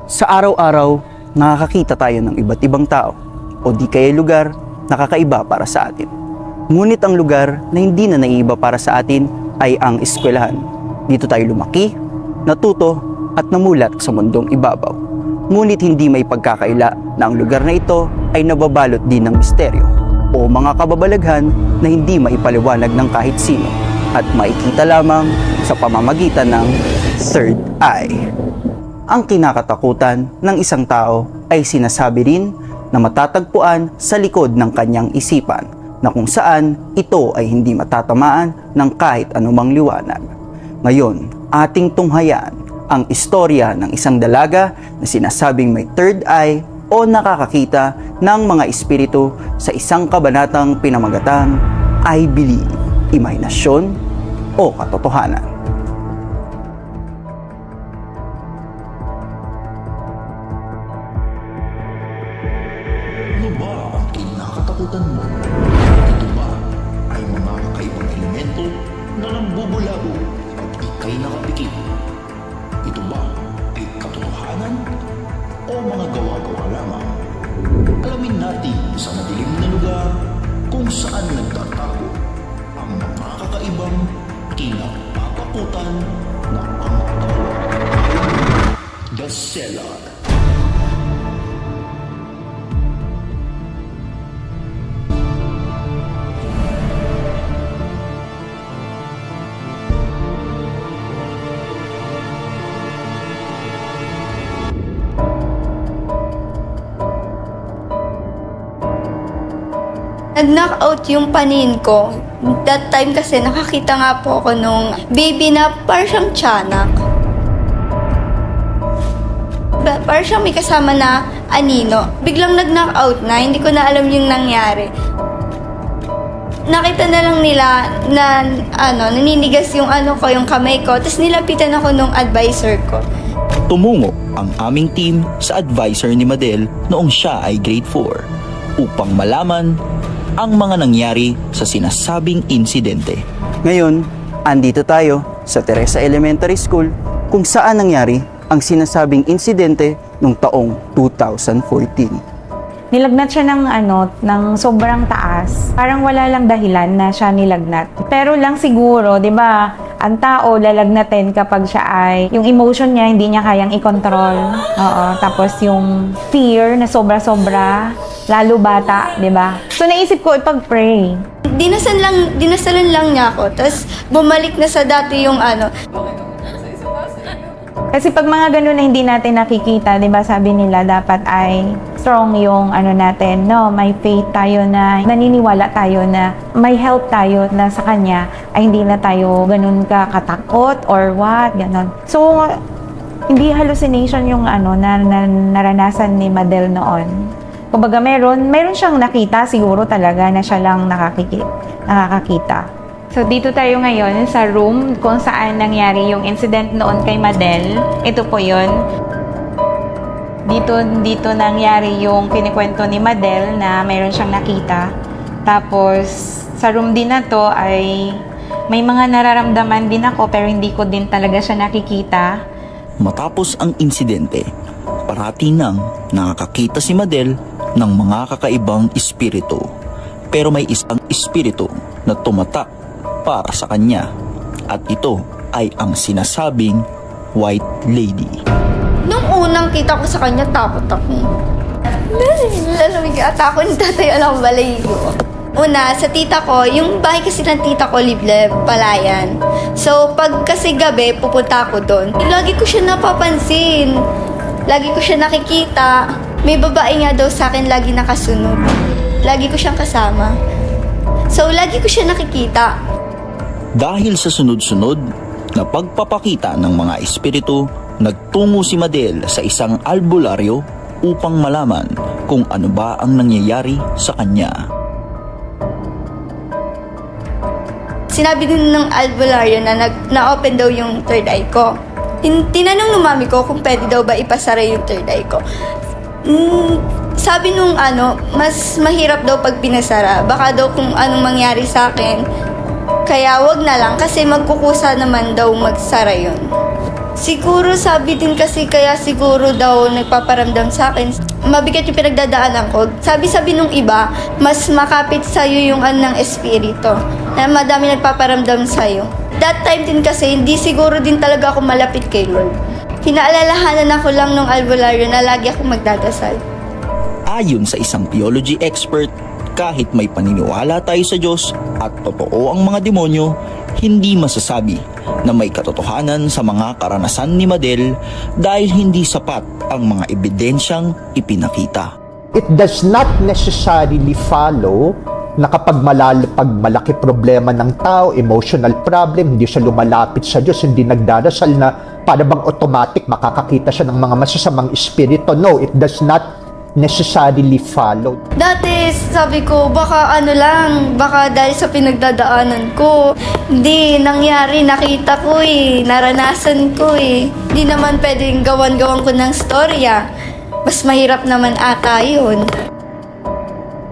Sa araw-araw, nakakakita tayo ng iba't ibang tao o di kaya lugar na kakaiba para sa atin. Ngunit ang lugar na hindi na naiiba para sa atin ay ang eskwelahan. Dito tayo lumaki, natuto at namulat sa mundong ibabaw. Ngunit hindi may pagkakaila na ang lugar na ito ay nababalot din ng misteryo o mga kababalaghan na hindi maipaliwanag ng kahit sino at makikita lamang sa pamamagitan ng third eye. Ang kinakatakutan ng isang tao ay sinasabi rin na matatagpuan sa likod ng kanyang isipan na kung saan ito ay hindi matatamaan ng kahit anumang liwanag. Ngayon, ating tunghayaan ang istorya ng isang dalaga na sinasabing may third eye o nakakakita ng mga espiritu sa isang kabanatang pinamagatang I Believe, Imahinasyon o Katotohanan. Ano ba ang kinakatakutan mo? Ito ba ay mga kakaibang elemento na nambubulabo pag ika'y nakapikit? Ito ba ay katotohanan o mga gawa-gawa lamang? Alamin natin sa madilim na lugar kung saan nagtatago ang mga kakaibang kinakatakutan na ang tawag The Cellar. Nag-knockout yung panin ko. That time kasi nakakita nga po ako nung baby na parang siyang tiyanak. Parang siyang may kasama na anino. Biglang nag-knockout na, hindi ko na alam yung nangyari. Nakita na lang nila na naninigas yung yung kamay ko. Tapos nilapitan ako nung advisor ko. Tumungo ang aming team sa advisor ni Madel noong siya ay grade 4 upang malaman ang mga nangyari sa sinasabing insidente. Ngayon, andito tayo sa Teresa Elementary School kung saan nangyari ang sinasabing insidente noong taong 2014. Nilagnat siya ng sobrang taas. Parang wala lang dahilan na siya nilagnat. Pero lang siguro, 'di ba? Ang tao lalagnatin kapag siya ay yung emotion niya hindi niya kayang i-control. Oo, tapos yung fear na sobra-sobra, lalo bata, 'di ba? So naisip ko ipag-pray. Dinasalan lang niya ako. Tapos bumalik na sa dati yung Kasi pag mga ganun na hindi natin nakikita, 'di ba? Sabi nila dapat ay strong yung natin, no? May faith tayo na naniniwala tayo na may help tayo na sa kanya ay hindi na tayo ganun katakot or what, ganun. So hindi hallucination yung na naranasan ni Madel noon. Kumbaga meron siyang nakita siguro talaga na siya lang nakakakita. So, dito tayo ngayon sa room kung saan nangyari yung incident noon kay Madel. Ito po yun. Dito nangyari yung kinikwento ni Madel na mayroon siyang nakita. Tapos, sa room din na to ay may mga nararamdaman din ako pero hindi ko din talaga siya nakikita. Matapos ang insidente, parati nang nakakakita si Madel ng mga kakaibang espiritu. Pero may isang espiritu na tumatak para sa kanya at ito ay ang sinasabing White Lady. nung unang kita ko sa kanya, takot ako. Lalamig ata ako, tatay alam balayigo. Una, sa tita ko, yung bahay kasi ng tita ko, Libleb, Palayan. So, pag kasi gabi, pupunta ako doon. Lagi ko siya napapansin. Lagi ko siya nakikita. May babae nga daw sa akin lagi nakasunod. Lagi ko siyang kasama. So, lagi ko siya nakikita. Dahil sa sunod-sunod na pagpapakita ng mga espiritu, nagtungo si Madel sa isang albularyo upang malaman kung ano ba ang nangyayari sa kanya. Sinabi din ng albularyo na na-open daw yung third eye ko. Tinanong ng mami ko kung pwede daw ba ipasara yung third eye ko. Sabi nung mas mahirap daw pag pinasara. Baka daw kung anong mangyari sa akin. Kaya wag na lang kasi magkukusa naman daw magsara yun. Siguro sabi din kasi kaya siguro daw nagpaparamdam sa akin. Mabigat yung pinagdadaanan ko. Sabi nung iba, mas makapit sa'yo yung ng espiritu. Na madami nagpaparamdam sa'yo. That time din kasi, hindi siguro din talaga ako malapit kay Lord. Pinaalalahanan ako lang nung albularyo na lagi akong magdadasal. Ayon sa isang theology expert, kahit may paniniwala tayo sa Diyos at totoo ang mga demonyo, hindi masasabi na may katotohanan sa mga karanasan ni Madel dahil hindi sapat ang mga ebidensyang ipinakita. It does not necessarily follow na kapag malaki problema ng tao, emotional problem, hindi siya lumalapit sa Diyos, hindi nagdarasal na para bang automatic makakakita siya ng mga masasamang espiritu. No, it does not necessarily follow. Dati sabi ko, baka dahil sa pinagdadaanan ko. Hindi, nangyari, nakita ko naranasan ko Hindi naman pwedeng gawan ko ng storya. Mas mahirap naman ata yun.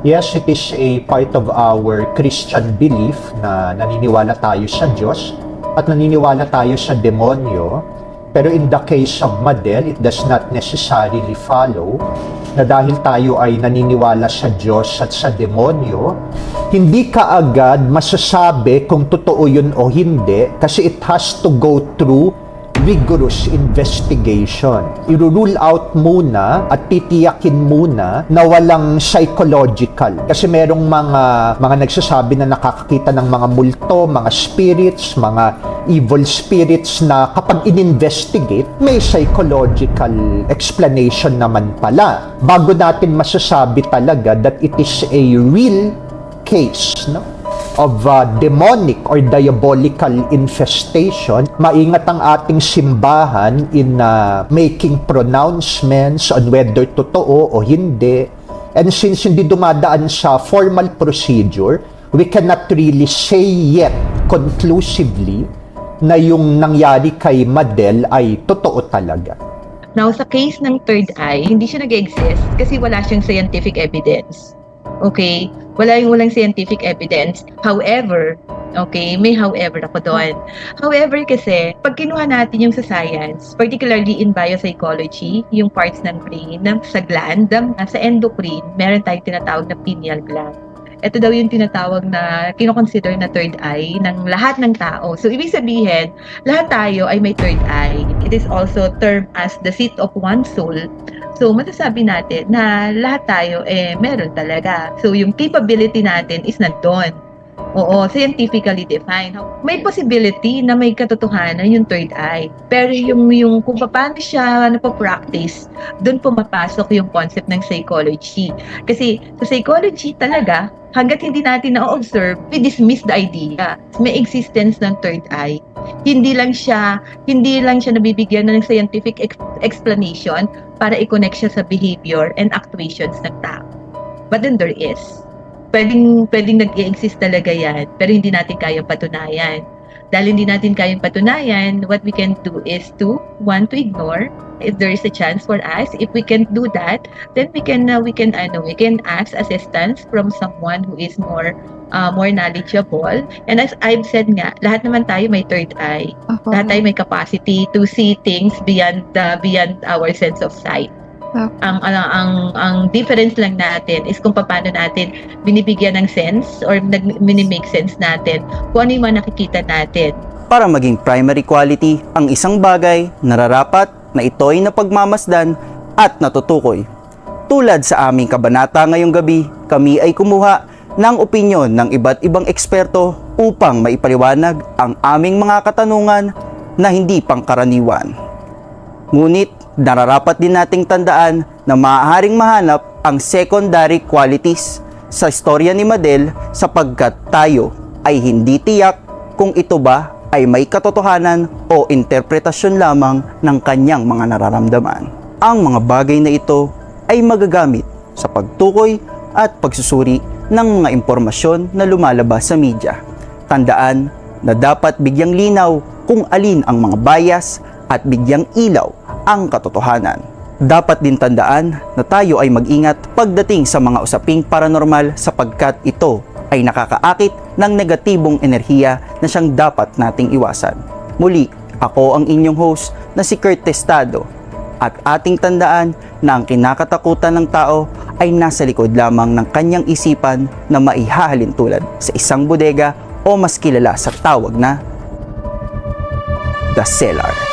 Yes, it is a part of our Christian belief na naniniwala tayo sa Diyos at naniniwala tayo sa demonyo. Pero in the case of Madel, it does not necessarily follow na dahil tayo ay naniniwala sa Diyos at sa demonyo, hindi ka agad masasabi kung totoo yun o hindi kasi it has to go through rigorous investigation. I-rule out muna at titiyakin muna na walang psychological. Kasi merong mga nagsasabi na nakakakita ng mga multo, mga spirits, mga evil spirits na kapag in-investigate, may psychological explanation naman pala. Bago natin masasabi talaga that it is a real case, no? Of demonic or diabolical infestation, maingat ang ating simbahan in making pronouncements on whether totoo o hindi. And since hindi dumadaan sa formal procedure, we cannot really say yet conclusively na yung nangyari kay Madel ay totoo talaga. Now, sa case ng third eye, hindi siya nag-exist kasi wala siyang scientific evidence. Okay? Walang scientific evidence. However, okay, may however ako doon. However kasi, pag kinuha natin yung sa science, particularly in biopsychology, yung parts ng brain, sa gland, sa endocrine, meron tayong tinatawag na pineal gland. Ito daw yung tinatawag na kinoconsider na third eye ng lahat ng tao. So, ibig sabihin, lahat tayo ay may third eye. It is also termed as the seat of one's soul. So, masasabi natin na lahat tayo meron talaga. So, yung capability natin is nandun. Oo, scientifically defined. May possibility na may katotohanan yung third eye. Pero yung kung paano siya napapractice, doon pumapasok yung concept ng psychology. Kasi sa psychology talaga, hanggat hindi natin na-observe, we dismiss the idea. May existence ng third eye. Hindi lang siya nabibigyan ng scientific explanation para i-connect siya sa behavior and actuations ng tao. But then there is. Pwedeng nag-i-exist talaga yan, pero hindi natin kayang patunayan. Dahil hindi natin kayang patunayan, what we can do is to ignore. If there is a chance for us, if we can do that, then we can ask assistance from someone who is more knowledgeable. And as I've said nga, lahat naman tayo may third eye. Lahat tayo may capacity to see things beyond our sense of sight. Ang difference lang natin is kung paano natin binibigyan ng sense or minimake sense natin kung ano yung mga nakikita natin. Para maging primary quality ang isang bagay, nararapat na ito ay napagmamasdan at natutukoy. Tulad sa aming kabanata ngayong gabi, kami ay kumuha ng opinyon ng iba't ibang eksperto upang maipaliwanag ang aming mga katanungan na hindi pangkaraniwan. Ngunit nararapat din nating tandaan na maaaring mahanap ang secondary qualities sa istorya ni Madel sapagkat tayo ay hindi tiyak kung ito ba ay may katotohanan o interpretasyon lamang ng kanyang mga nararamdaman. Ang mga bagay na ito ay magagamit sa pagtukoy at pagsusuri ng mga impormasyon na lumalabas sa media. Tandaan na dapat bigyang linaw kung alin ang mga bias at bigyang ilaw ang katotohanan. Dapat din tandaan na tayo ay mag-ingat pagdating sa mga usaping paranormal sapagkat ito ay nakakaakit ng negatibong enerhiya na siyang dapat nating iwasan. Muli, Ako ang inyong host na si Kurt Testado at ating tandaan na ang kinakatakutan ng tao ay nasa likod lamang ng kanyang isipan na maihahalin tulad sa isang bodega o mas kilala sa tawag na The Cellar.